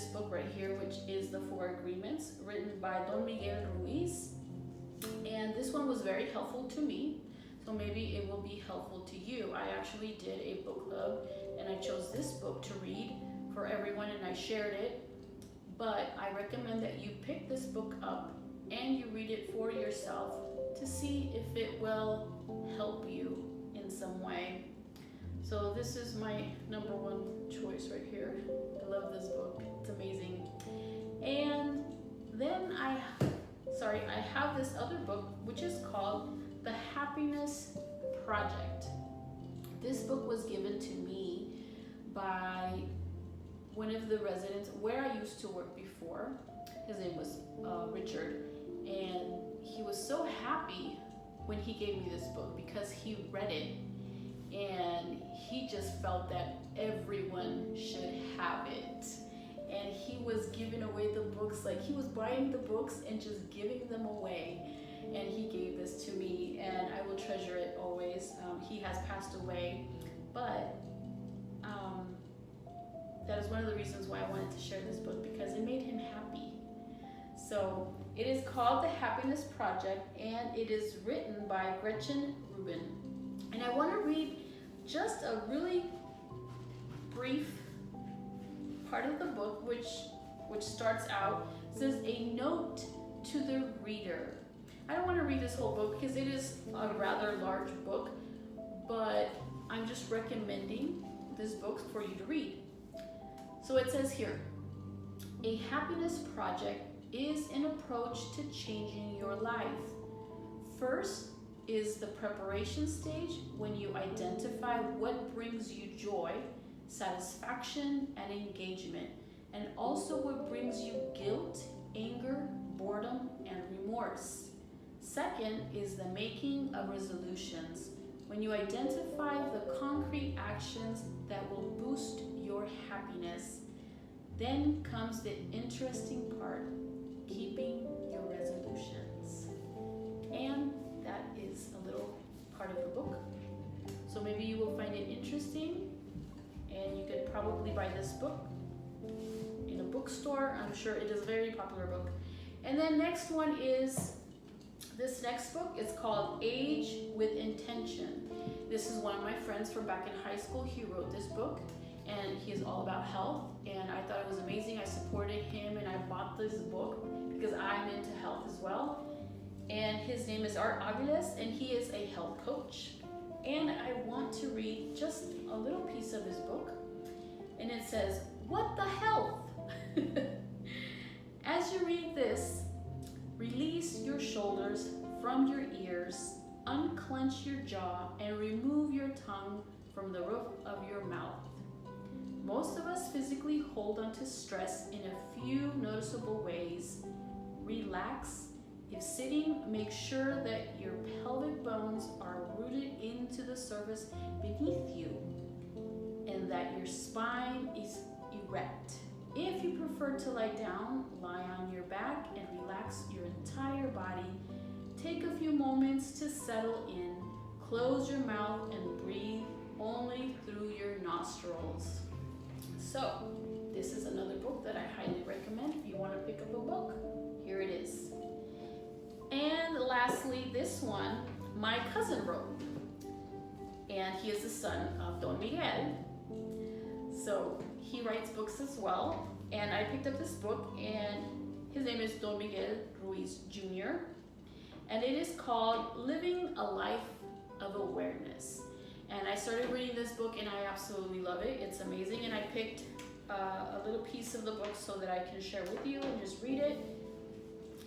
this book right here, which is The Four Agreements, written by Don Miguel Ruiz. And this one was very helpful to me, so maybe it will be helpful to you. I actually did a book club, and I chose this book to read for everyone, and I shared it. But I recommend that you pick this book up and you read it for yourself to see if it will help you in some way. So this is my number one choice right here. I love this book, it's amazing. And then I have this other book which is called The Happiness Project. This book was given to me by one of the residents where I used to work before. His name was Richard, and he was so happy when he gave me this book because he read it and he just felt that everyone should have it. And he was giving away the books, like he was buying the books and just giving them away. And he gave this to me, and I will treasure it always. He has passed away, but that is one of the reasons why I wanted to share this book, because it made him happy. So it is called The Happiness Project, and it is written by Gretchen Rubin. And I want to read just a really brief part of the book, which starts out, says, a note to the reader. I don't want to read this whole book because it is a rather large book, but I'm just recommending this book for you to read. So it says here, a happiness project is an approach to changing your life. First is the preparation stage, when you identify what brings you joy, satisfaction, and engagement, and also what brings you guilt, anger, boredom, and remorse. Second is the making of resolutions, when you identify the concrete actions that will boost your happiness. Then comes the interesting part, keeping your resolutions. And that is a little part of the book. So maybe you will find it interesting, and you could probably buy this book in a bookstore. I'm sure it is a very popular book. And then next one is this next book. It's called Age with Intention. This is one of my friends from back in high school. He wrote this book, and he is all about health, and I thought it was amazing. I supported him, and I bought this book because I'm into health as well. And his name is Art Aviles, and he is a health coach. And I want to read just a little piece of his book, and it says, "What the health?" As you read this, release your shoulders from your ears, unclench your jaw, and remove your tongue from the roof of your mouth. Most of us physically hold on to stress in a few noticeable ways. Relax. If sitting, make sure that your pelvic bones are rooted into the surface beneath you and that your spine is erect. If you prefer to lie down, lie on your back and relax your entire body. Take a few moments to settle in. Close your mouth and breathe only through your nostrils. So, this is another book that I highly recommend if you want to pick up a book. Here it is. And lastly, this one, my cousin wrote. And he is the son of Don Miguel. So he writes books as well. And I picked up this book, and his name is Don Miguel Ruiz Jr. And it is called Living a Life of Awareness. And I started reading this book, and I absolutely love it. It's amazing. And I picked a little piece of the book so that I can share with you and just read it.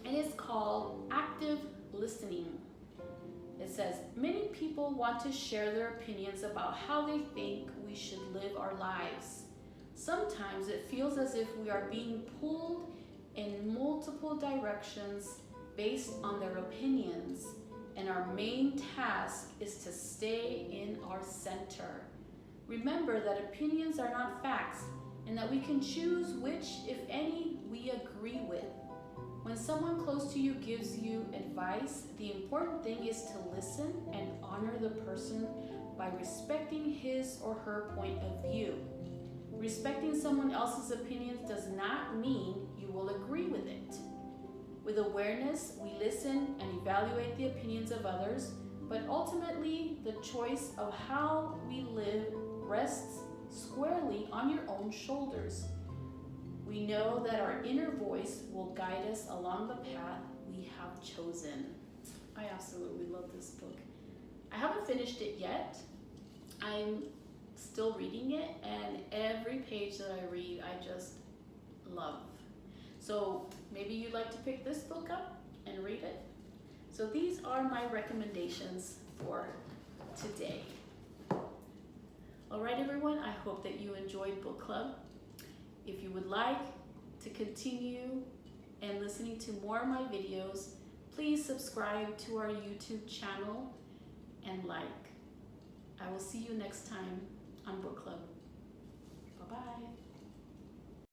And it's called Active Listening. It says, many people want to share their opinions about how they think we should live our lives. Sometimes it feels as if we are being pulled in multiple directions based on their opinions, and our main task is to stay in our center. Remember that opinions are not facts, and that we can choose which, if any, we agree with. When someone close to you gives you advice, the important thing is to listen and honor the person by respecting his or her point of view. Respecting someone else's opinions does not mean you will agree with it. With awareness, we listen and evaluate the opinions of others, but ultimately, the choice of how we live rests squarely on your own shoulders. We know that our inner voice will guide us along the path we have chosen. I absolutely love this book. I haven't finished it yet. I'm still reading it, and every page that I read, I just love. So maybe you'd like to pick this book up and read it. So these are my recommendations for today. All right, everyone, I hope that you enjoyed book club. If you would like to continue and listening to more of my videos, please subscribe to our YouTube channel and like. I will see you next time on book club. Bye-bye.